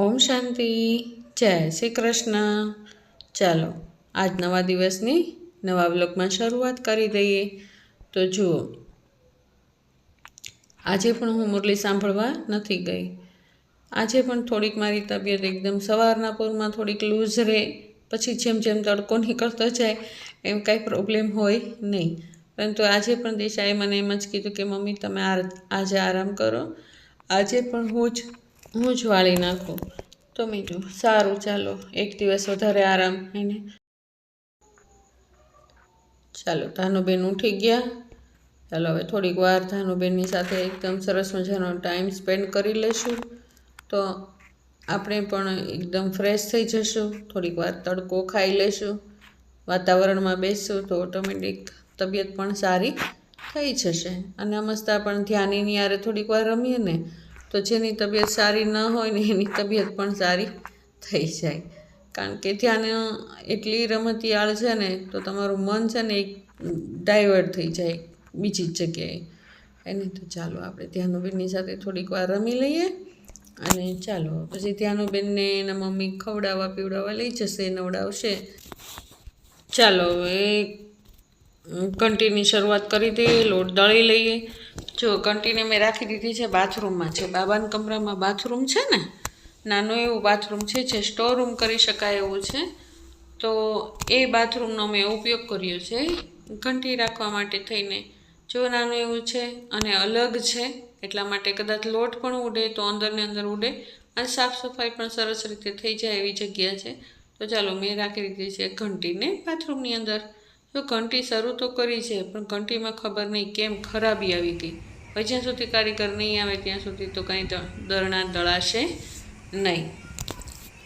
ઓમ શાંતિ. જય શ્રી કૃષ્ણ. ચાલો આજ નવા દિવસની નવા વ્લોગમાં શરૂઆત કરી દઈએ. તો જુઓ, આજે પણ હું મુરલી સાંભળવા નથી ગઈ. આજે પણ થોડીક મારી તબિયત એકદમ સવારના પૂરમાં થોડીક લૂઝ રહે, પછી જેમ જેમ તડકો નીકળતો જાય એમ કાંઈ પ્રોબ્લેમ હોય નહીં. પરંતુ આજે પણ દિશાએ મને એમ જ કીધું કે મમ્મી તમે આજે આરામ કરો, આજે પણ હું જ વાળી નાખું. તો મેં કીધું સારું, ચાલો એક દિવસ વધારે આરામ એને. ચાલો ધાનુબેન ઉઠી ગયા. ચાલો હવે થોડીક વાર ધાનુબેનની સાથે એકદમ સરસ મજાનો ટાઈમ સ્પેન્ડ કરી લઈશું. તો આપણે પણ એકદમ ફ્રેશ થઈ જશું. થોડીક વાર તડકો ખાઈ લઈશું, વાતાવરણમાં બેસશું તો ઓટોમેટિક તબિયત પણ સારી થઈ જશે. અને મસ્ત પણ ધ્યાનીની યારે થોડીક વાર રમીએ ને તો જેની તબિયત સારી ન હોય ને એની તબિયત પણ સારી થઈ જાય. કારણ કે ધ્યાન એટલી રમતિયાળ છે ને, તો તમારું મન છે ને એક ડાયવર્ટ થઈ જાય બીજી જ જગ્યાએ એને. તો ચાલો આપણે ધ્યાનુબેનની સાથે થોડીક વાર રમી લઈએ. અને ચાલો પછી ધ્યાનુબેનને એના મમ્મી ખવડાવવા પીવડાવવા લઈ જશે, નવડાવશે. ચાલો હવે ઘંટીની શરૂઆત કરી દઈએ. લોટ દળી લઈએ. જો ઘંટીને મેં રાખી દીધી છે બાથરૂમમાં છે. બાબાના કમરામાં બાથરૂમ છે ને, નાનું એવું બાથરૂમ છે જે સ્ટોર રૂમ કરી શકાય એવું છે. તો એ બાથરૂમનો મેં ઉપયોગ કર્યો છે ઘંટી રાખવા માટે થઈને. જો નાનું એવું છે અને અલગ છે, એટલા માટે કદાચ લોટ પણ ઉડે તો અંદરને અંદર ઉડે અને સાફ સફાઈ પણ સરસ રીતે થઈ જાય એવી જગ્યા છે. તો ચાલો મેં રાખી દીધી છે ઘંટીને બાથરૂમની અંદર. જો ઘંટી શરૂ તો કરી છે, પણ ઘંટીમાં ખબર નહીં કેમ ખરાબી આવી ગઈ. હવે જ્યાં સુધી કારીગર નહીં આવે ત્યાં સુધી તો કાંઈ દરણા દળાશે નહીં.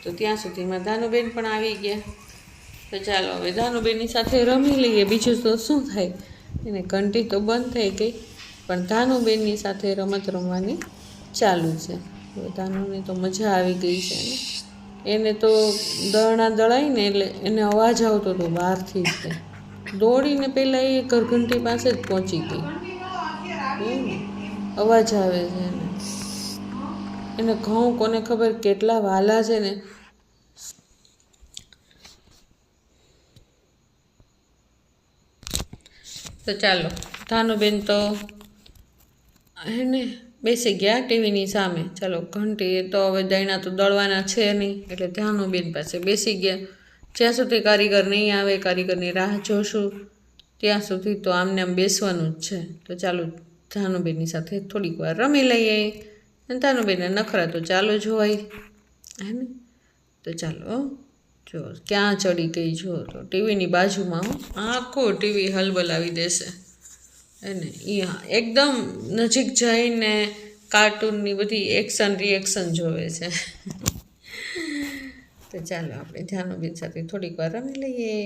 તો ત્યાં સુધીમાં ધાનુબેન પણ આવી ગયા. તો ચાલો હવે ધાનુબેનની સાથે રમી લઈએ. બીજું તો શું થાય એને. ઘંટી તો બંધ થઈ ગઈ, પણ ધાનુબેનની સાથે રમત રમવાની ચાલુ છે. ધાનુને તો મજા આવી ગઈ છે ને. એને તો દળણા દળાઈને એટલે એને અવાજ આવતો હતો બહારથી જ. દોડીને પહેલાં એ ઘરઘંટી પાસે જ પહોંચી ગઈ. અવાજ આવે છે એને ઘઉં કોને ખબર કેટલા વાલા છે ને. તો ચાલો ધાનુબેન તો એને બેસી ગયા ટીવીની સામે. ચાલો ઘંટી તો હવે દૈણા તો દળવાના છે નહીં, એટલે ધાનુબેન પાસે બેસી ગયા. જ્યાં સુધી કારીગર નહીં આવે, કારીગરની રાહ જોશું ત્યાં સુધી તો આમને આમ બેસવાનું જ છે. તો ચાલો ધાનુબેનની સાથે થોડીક વાર રમી લઈએ. અને ધાનુબેનને નખરા તો ચાલુ જ હોય હે ને. તો ચાલો જો ક્યાં ચડી ગઈ જો, તો ટીવીની બાજુમાં આખું ટીવી હલબલાવી દેશે એને. એકદમ નજીક જઈને કાર્ટૂનની બધી એક્શન રિએક્શન જોવે છે. તો ચાલો આપણે ધાનુબેન સાથે થોડીક વાર રમી લઈએ.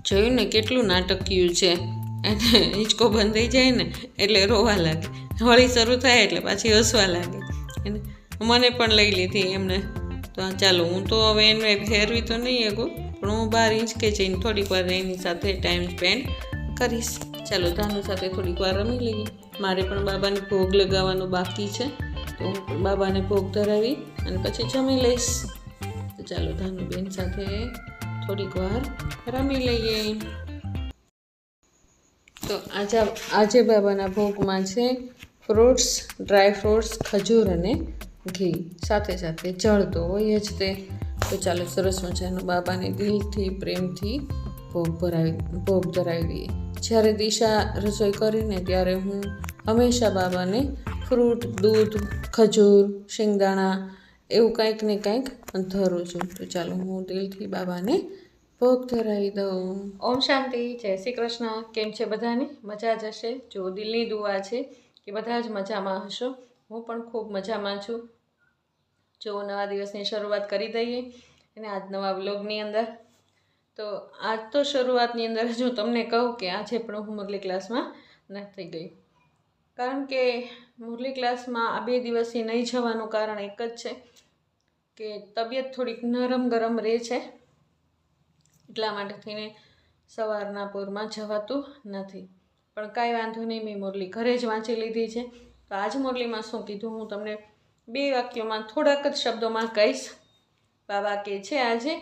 જોયું ને કેટલું નાટકીયું છે. અને હિંચકો બંધ થઈ જાય ને એટલે રોવા લાગે, હોળી શરૂ થાય એટલે પાછી હસવા લાગે. એને મને પણ લઈ લીધી એમને. તો ચાલો હું તો હવે એને ફેરવી તો નહીં શકું, પણ હું બહાર હિંચકે જઈને થોડીક વાર એની સાથે ટાઈમ સ્પેન્ડ કરીશ. ચાલો ધાનુ સાથે થોડીક વાર રમી લઈએ. મારે પણ બાબાને ભોગ લગાવવાનો બાકી છે, તો હું પણ બાબાને ભોગ ધરાવી અને પછી જમી લઈશ. તો ચાલો ધાનુબેન સાથે થોડીક વાર રમી લઈએ. તો આજે બાબાના ભોગમાં છે ફ્રૂટ્સ, ડ્રાય ફ્રૂટ્સ, ખજૂર અને ઘી, સાથે સાથે જળ તો હોય જ તે. તો ચાલો સરસ મજાનું બાબાને દિલથી પ્રેમથી ભોગ ધરાવી દઈએ. જ્યારે દિશા રસોઈ કરીને ત્યારે હું હંમેશા બાબાને ફ્રૂટ, દૂધ, ખજૂર, શિંગદાણા એવું કંઈક ને કંઈક ધરું છું. તો ચાલો હું દિલથી બાબાને ભોગ ધરાવી દઉં. ઓમ શાંતિ. જય શ્રી કૃષ્ણ. કેમ છે બધાને? મજા જ હશે. જો દિલની દુઆ છે કે બધા જ મજામાં હશો. હું પણ ખૂબ મજામાં છું. જો નવા દિવસની શરૂઆત કરી દઈએ અને આજ નવા વ્લોગની અંદર. તો આજ તો શરૂઆતની અંદર જ હું તમને કહું કે આજે પણ હું મુરલી ક્લાસમાં નથી ગઈ. કારણ કે મુરલી ક્લાસમાં આ 2 દિવસથી નહીં જવાનું કારણ એક જ છે કે તબિયત થોડીક નરમ ગરમ રહે છે, એટલા માટે થઈને સવારના પોરમાં જવાતું નથી. પણ કાંઈ વાંધો નહીં, મેં મુરલી ઘરે જ વાંચી લીધી છે. તો આજ મુરલીમાં શું કીધું હું તમને 2 વાક્યોમાં થોડાક જ શબ્દોમાં કહીશ. બાબા કહે છે આજે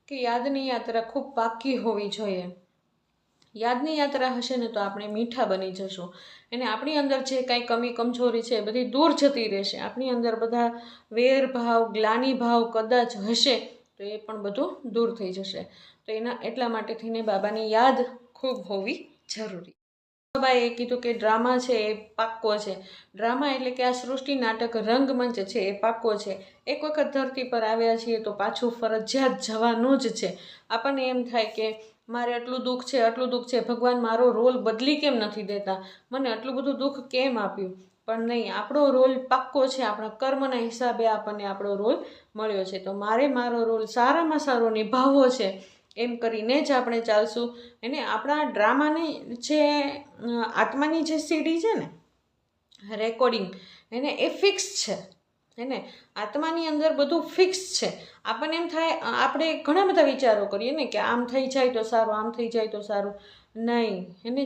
કે યાદની યાત્રા ખૂબ પાકી હોવી જોઈએ. યાદની યાત્રા હશે ને તો આપણે મીઠા બની જશું, અને આપણી અંદર જે કાંઈ કમી કમજોરી છે એ બધી દૂર જતી રહેશે. આપણી અંદર બધા વેરભાવ, ગ્લાની ભાવ કદાચ હશે તો એ પણ બધું દૂર થઈ જશે. તો એટલા માટે થઈને બાબાની યાદ ખૂબ હોવી જરૂરી. બાબાએ કીધું કે ડ્રામા છે એ પાક્કો છે. ડ્રામા એટલે કે આ સૃષ્ટિ નાટક રંગમંચ છે એ પાક્કો છે. એક વખત ધરતી પર આવ્યા છીએ તો પાછું ફરજિયાત જવાનું જ છે. આપણને એમ થાય કે મારે આટલું દુઃખ છે, ભગવાન મારો રોલ બદલી કેમ નથી દેતા, મને આટલું બધું દુઃખ કેમ આપ્યું? પણ નહીં, આપણો રોલ પાક્કો છે. આપણા કર્મના હિસાબે આપણને આપણો રોલ મળ્યો છે. તો મારો રોલ સારામાં સારો નિભાવવો છે, એમ કરીને જ આપણે ચાલશું. અને આપણા ડ્રામાની જે આત્માની જે સીડી છે ને, રેકોર્ડિંગ, એ ફિક્સ છે. આત્માની અંદર બધું ફિક્સ છે. આપણને એમ થાય, આપણે ઘણા બધા વિચારો કરીએ ને કે આમ થઈ જાય તો સારું, આમ થઈ જાય તો સારું. નહીં,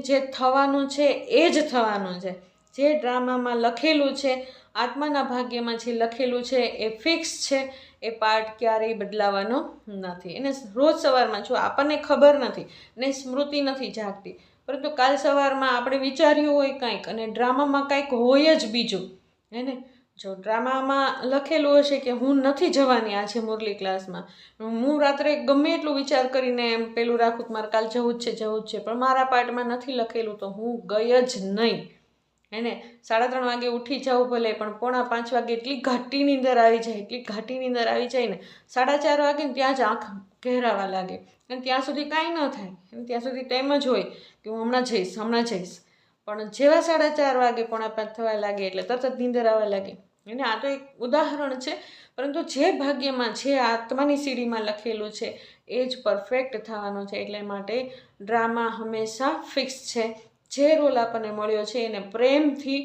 જે થવાનું છે એ જ થવાનું છે. જે ડ્રામામાં લખેલું છે, આત્માના ભાગ્યમાં જે લખેલું છે એ ફિક્સ છે. એ પાર્ટ ક્યારેય બદલાવાનો નથી. રોજ સવારમાં જો આપણને ખબર નથી ને સ્મૃતિ નથી જાગતી, પરંતુ કાલ સવારમાં આપણે વિચાર્યું હોય કાંઈક અને ડ્રામામાં કાંઈક હોય જ બીજું. જો ડ્રામામાં લખેલું હશે કે હું નથી જવાની આજે મુરલી ક્લાસમાં, હું રાત્રે ગમે એટલું વિચાર કરીને પેલું રાખું કે મારે કાલ જવું જ છે, પણ મારા પાર્ટમાં નથી લખેલું તો હું ગઈ જ નહીં. 3:30 વાગે ઉઠી જાઉં ભલે, પણ 4:45 વાગે એટલી ઘાટી નીંદર આવી જાય ને 4:30 વાગે ને ત્યાં જ આંખ ઘેરાવા લાગે, અને ત્યાં સુધી કાંઈ ન થાય. ત્યાં સુધી ટાઈમ જ હોય કે હું હમણાં જઈશ. પણ જેવા 4:30 વાગે 4:45 થવા લાગે એટલે તરત જ નીંદર આવવા લાગે. આ તો એક ઉદાહરણ છે, પરંતુ જે ભાગ્યમાં, જે આત્માની સીડીમાં લખેલું છે એ જ પરફેક્ટ થવાનું છે. એટલે માટે ડ્રામા હંમેશા ફિક્સ છે. જે રોલ આપણને મળ્યો છે એને પ્રેમથી,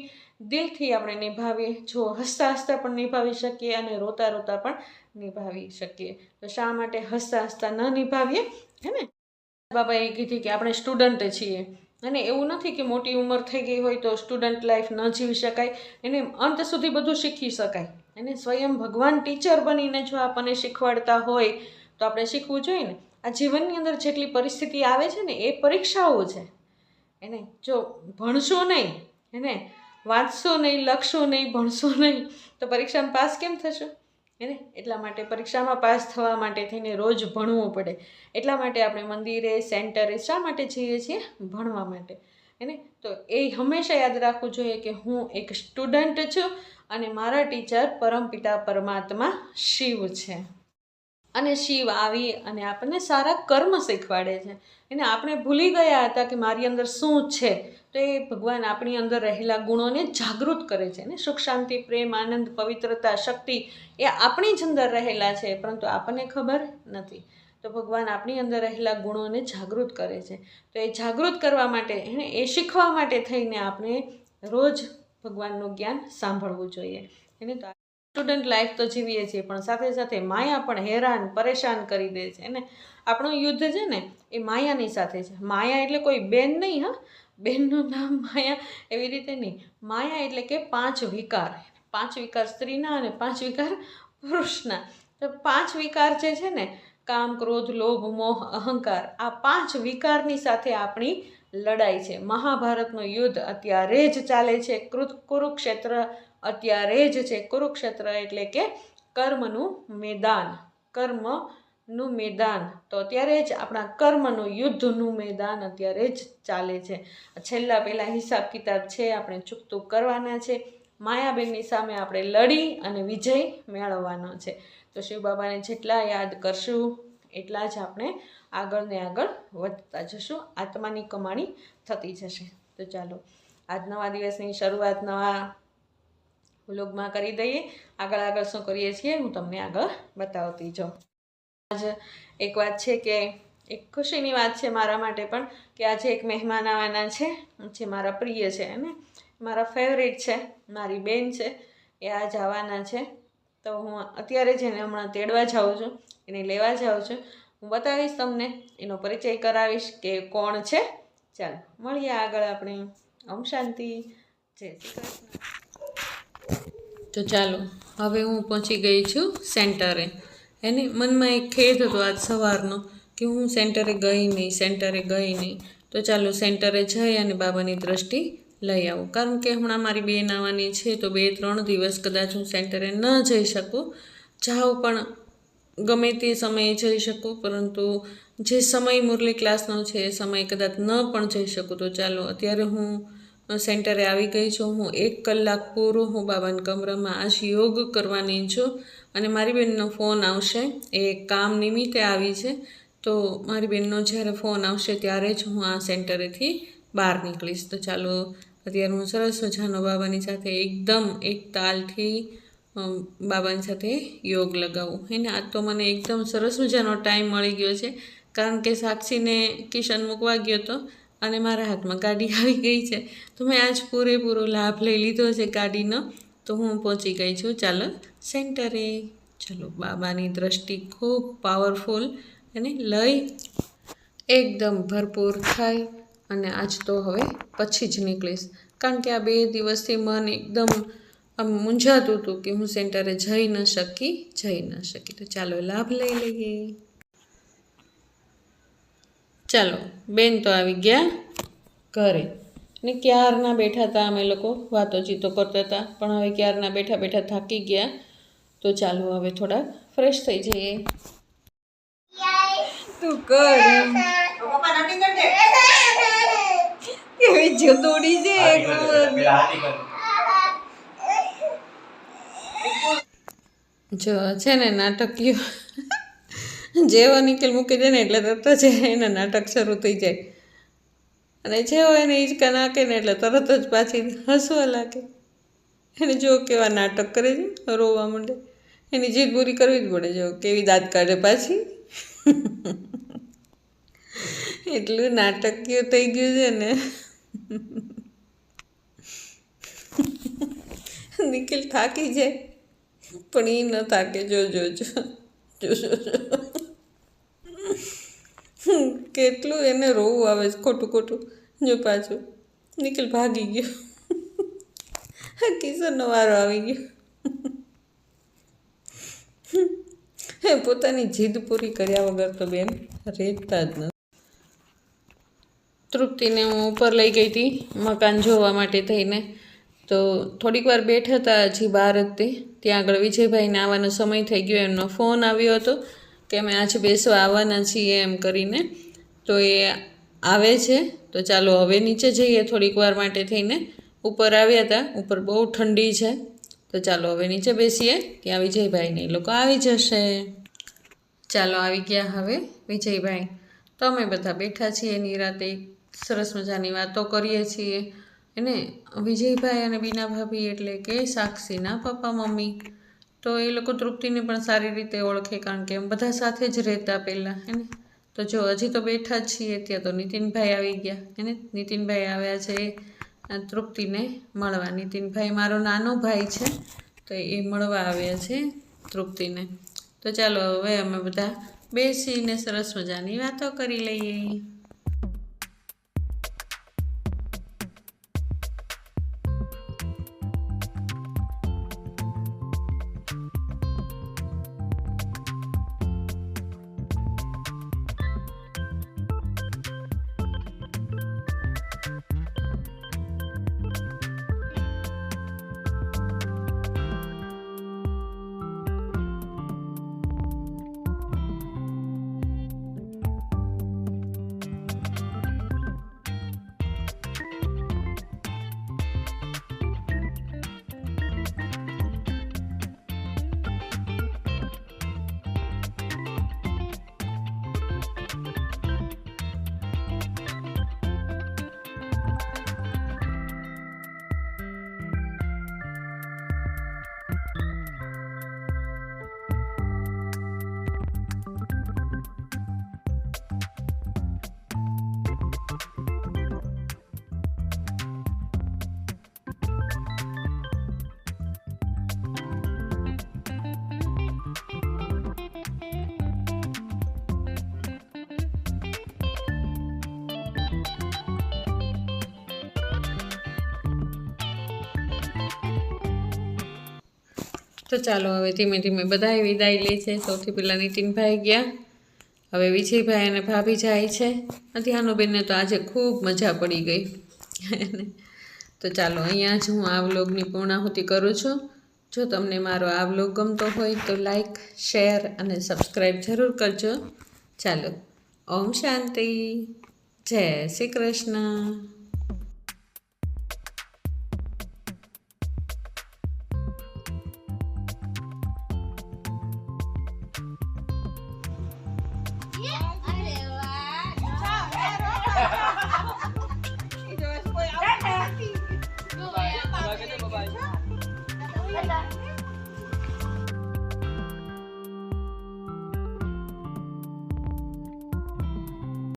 દિલથી આપણે નિભાવીએ. જો હસતા હસતા પણ નિભાવી શકીએ અને રોતા રોતા પણ નિભાવી શકીએ. તો શા માટે હસતા ન નિભાવીએ? બાબાએ કીધી કે આપણે સ્ટુડન્ટ છીએ, અને એવું નથી કે મોટી ઉંમર થઈ ગઈ હોય તો સ્ટુડન્ટ લાઈફ ન જીવી શકાય. અંત સુધી બધું શીખી શકાય. સ્વયં ભગવાન ટીચર બનીને જો આપણને શીખવાડતા હોય તો આપણે શીખવું જોઈએ ને. આ જીવનની અંદર જેટલી પરિસ્થિતિ આવે છે ને એ પરીક્ષાઓ છે. જો ભણશો નહીં, વાંચશો નહીં, લખશો નહીં, ભણશો નહીં તો પરીક્ષામાં પાસ કેમ થશો? એટલા માટે પરીક્ષામાં પાસ થવા માટે થઈને રોજ ભણવું પડે. એટલા માટે આપણે મંદિરે, સેન્ટરે શા માટે જઈએ છીએ? ભણવા માટે. તો એ હંમેશા યાદ રાખવું જોઈએ કે હું એક સ્ટુડન્ટ છું અને મારા ટીચર પરમપિતા પરમાત્મા શિવ છે. અને શિવ આવી અને આપણને સારા કર્મ શીખવાડે છે. આપણે ભૂલી ગયા હતા કે મારી અંદર શું છે, તો એ ભગવાન આપણી અંદર રહેલા ગુણોને જાગૃત કરે છે. સુખ, શાંતિ, પ્રેમ, આનંદ, પવિત્રતા, શક્તિ એ આપણી જ અંદર રહેલા છે, પરંતુ આપણને ખબર નથી. તો ભગવાન આપણી અંદર રહેલા ગુણોને જાગૃત કરે છે. તો એ જાગૃત કરવા માટે, એ શીખવા માટે થઈને આપણે રોજ ભગવાનનું જ્ઞાન સાંભળવું જોઈએ. તો સ્ટુડન્ટ લાઈફ તો જીવીએ છીએ, પણ સાથે સાથે માયા પણ હેરાન પરેશાન કરી દે છે. આપણું યુદ્ધ છે ને એ માયાની સાથે છે. માયા એટલે કોઈ બેન નહીં, બેનનું નામ માયા એવી રીતે નહીં. માયા એટલે કે 5 વિકાર. 5 વિકાર સ્ત્રીના અને 5 વિકાર પુરુષના. તો 5 વિકાર જે છે ને, કામ, ક્રોધ, લોભ, મોહ, અહંકાર, આ 5 વિકારની સાથે આપણી લડાઈ છે. મહાભારતનું યુદ્ધ અત્યારે જ ચાલે છે. કુરુક્ષેત્ર અત્યારે જ છે. કુરુક્ષેત્ર એટલે કે કર્મનું મેદાન. તો અત્યારે જ આપણા કર્મનું યુદ્ધનું મેદાન અત્યારે જ ચાલે છે. પહેલા હિસાબ કિતાબ છે, આપણે ચૂકતું કરવાના છે. માયાબેનની સામે આપણે લડી અને વિજય મેળવવાનો છે. તો શિવ બાબાને જેટલા યાદ કરશું એટલા જ આપણે આગળ ને આગળ વધતા જશું. આત્માની કમાણી થતી જશે. તો ચાલો આજ નવા દિવસની શરૂઆત નવા વ્લોગમાં કરી દઈએ. આગળ શું કરીએ છીએ હું તમને આગળ બતાવતી જાઉં. આજ એક વાત છે કે એક ખુશીની વાત છે મારા માટે પણ, કે આજે એક મહેમાન આવવાના છે, જે મારા પ્રિય છે. મારા ફેવરેટ છે, મારી બેન છે, એ આ જવાના છે. તો હું અત્યારે જ એને હમણાં તેડવા જાઉં છું, એને લેવા જાઉં છું. હું બતાવીશ તમને, એનો પરિચય કરાવીશ કે કોણ છે. ચાલો મળીએ આગળ આપણે. ઓમ શાંતિ, જય શ્રી કૃષ્ણ. તો ચાલો હવે હું પહોંચી ગઈ છું સેન્ટરે. એને મનમાં એક ખેદ હતો આજ સવારનો કે હું સેન્ટરે ગઈ નહીં. તો ચાલો સેન્ટરે જઈ અને બાબાની દ્રષ્ટિ લઈ આવું. કારણ કે હમણાં મારી બેન આવવાની છે, તો 2-3 દિવસ કદાચ હું સેન્ટરે ન જઈ શકું. જાઉં પણ ગમે તે સમયે જઈ શકું, પરંતુ જે સમય મુરલી ક્લાસનો છે એ સમય કદાચ ન પણ જઈ શકું. તો ચાલો અત્યારે હું સેન્ટરે આવી ગઈ છું. હું 1 કલાક પૂરું હું બાબાના કમરામાં આજ યોગ કરવાની છું. અને મારી બેનનો ફોન આવશે, એ કામ નિમિત્તે આવી છે. તો મારી બેનનો જ્યારે ફોન આવશે ત્યારે જ હું આ સેન્ટરેથી બહાર નીકળીશ. તો ચાલો અત્યારે હું સરસ મજાનો બાબાની સાથે એકદમ એક તાલથી બાબાની સાથે યોગ લગાવું. એને આજ તો મને એકદમ સરસ મજાનો ટાઈમ મળી ગયો છે, કારણ કે સાક્ષીને કિશન મૂકવા ગયો હતો અને મારા હાથમાં ગાડી આવી ગઈ છે. તો મેં આજ પૂરેપૂરો લાભ લઈ લીધો છે ગાડીનો. તો હું પહોંચી ગઈ છું ચાલો સેન્ટરે. ચલો બાબાની દ્રષ્ટિ ખૂબ પાવરફુલ અને લઈ એકદમ ભરપૂર થાય. અને આજ તો હવે પછી જ નીકળીશ, કારણ કે આ 2 દિવસથી મન એકદમ આમ મૂંઝાતું હતું કે હું સેન્ટરે જઈ ન શકી. તો ચાલો લાભ લઈ લઈએ. ચાલો બેન તો આવી ગયા ઘરે, ને ક્યારના બેઠા હતા અમે લોકો વાતોચીતો કરતા હતા, પણ હવે ક્યારના બેઠા થાકી ગયા. તો ચાલો હવે થોડા ફ્રેશ થઈ જઈએ. તું કર કેવી જતોડી છે. જો છે ને નાટકીય જેવો નિખિલ મૂકી દે ને એટલે તરત જ એના નાટક શરૂ થઈ જાય. અને જેવો એને હિંચકા નાખે ને એટલે તરત જ પાછી હસવા લાગે. એને જો કેવા નાટક કરે છે, રોવા માંડે. એની જીદ પૂરી કરવી જ પડે. જો કેવી દાંત કાઢે પાછી. એટલું નાટકીય થઈ ગયું છે ને. નિખિલ થાકી જાય પણ એ ન થાકે. જો કેટલું એને રોવું આવે છે ખોટું. જો પાછું નિખિલ ભાગી ગયો. કિશોરનો વારો આવી ગયો. પોતાની જીદ પૂરી કર્યા વગર તો બેન રહેતા જ નથી. તૃપ્તિને હું ઉપર લઈ ગઈ હતી મકાન જોવા માટે થઈને. તો થોડીક વાર બેઠા હતા, હજી બહાર જ તે. ત્યાં આગળ વિજયભાઈને આવવાનો સમય થઈ ગયો, એમનો ફોન આવ્યો હતો કે અમે આજે બેસવા આવવાના છીએ એમ કરીને. તો એ આવે છે. તો ચાલો હવે નીચે જઈએ થોડીક વાર માટે થઈને. ઉપર આવ્યા હતા, ઉપર બહુ ઠંડી છે. તો ચાલો હવે નીચે બેસીએ, ત્યાં વિજયભાઈને એ લોકો આવી જશે. ચાલો આવી ગયા હવે વિજયભાઈ. તો અમે બધા બેઠા છીએ નિરાતે, સરસ મજાની વાતો કરીએ છીએ. એને વિજયભાઈ અને બીના ભાભી એટલે કે સાક્ષીના પપ્પા મમ્મી. તો એ લોકો તૃપ્તિને પણ સારી રીતે ઓળખે, કારણ કે એમ બધા સાથે જ રહેતા પહેલાં એને. તો જો હજી તો બેઠા જ છીએ, ત્યાં તો નીતિનભાઈ આવી ગયા. એને નીતિનભાઈ આવ્યા છે તૃપ્તિને મળવા. નીતિનભાઈ મારો નાનો ભાઈ છે, તો એ મળવા આવ્યા છે તૃપ્તિને. તો ચાલો હવે અમે બધા બેસીને સરસ મજાની વાતો કરી લઈએ. તો ચાલો હવે ધીમે ધીમે બધાએ વિદાય લે છે. સૌથી પહેલાં નીતિનભાઈ ગયા, હવે વિજયભાઈ અને ભાભી જાય છે. ધ્યાનુબેનને તો આજે ખૂબ મજા પડી ગઈ. તો ચાલો અહીંયા જ હું આ વ્લોગની પૂર્ણાહુતિ કરું છું. જો તમને મારો આ વ્લોગ ગમતો હોય તો લાઈક, શેર અને સબસ્ક્રાઈબ જરૂર કરજો. ચાલો, ઓમ શાંતિ, જય શ્રી કૃષ્ણ. Bye-bye.